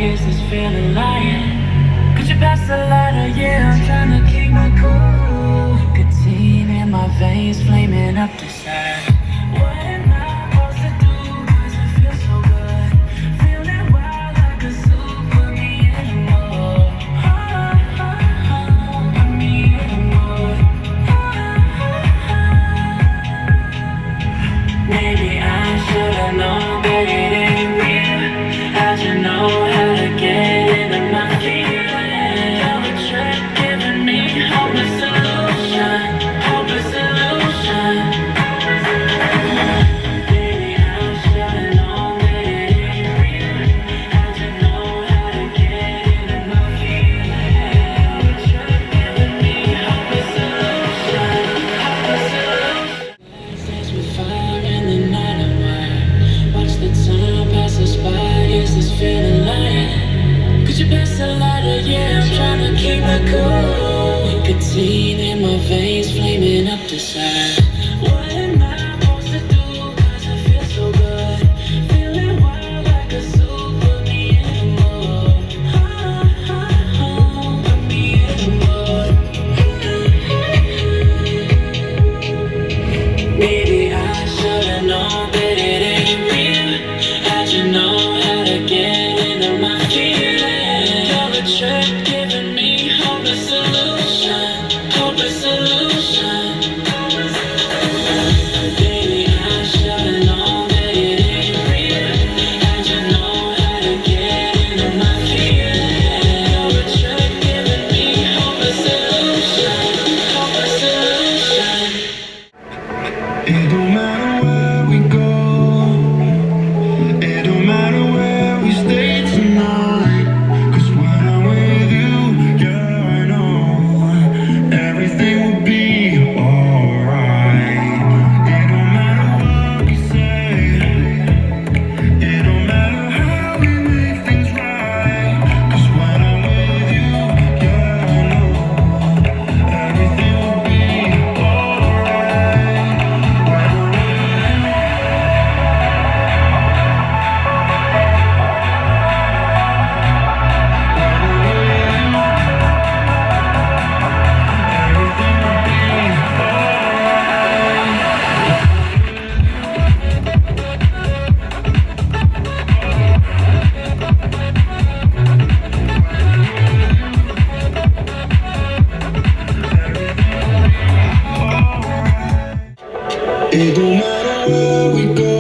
is this feeling lying? Could you pass the lighter? Yeah, I'm trying to keep my cool. Nicotine in my veins, flaming up the side. What am I supposed to do? 'Cause it feels so good. Feeling wild like a zoo. Put me in the mood. Put me in the mood. Maybe I should've known that it ain't real. How'd you know how to get into my feelings? All the trick giving me hopeless solution, hopeless solution. Maybe I should've known that it ain't real. How'd you know how to get into my feelings? All the trick giving me hopeless solution, hopeless solution. Since we fire in the night away, watch the time pass us by. Is this feeling lying? Could you pass the lighter? Yeah, I'm trying to keep it cool. Nicotine in my veins, flaming up the side. What am I supposed to do? 'Cause it feels so good. Feeling wild like a zoo. Put me in the mood. Put me in the mood. Maybe I should've known that it ain't real. How'd you know how to get into my feelings? All the trick giving me hopeless solution, hopeless solution. Baby, I should've known that it ain't real. How'd you know how to get into my feelings? All the trick giving me hopeless solution, hopeless solution. It don't matter where we go, it don't matter where we stay tonight. 'Cause when I'm with you, yeah, I know everything will be alright. It don't matter what we say, it don't matter how we make things right. 'Cause when I'm with you, yeah, I know everything will be alright. It don't matter where we go,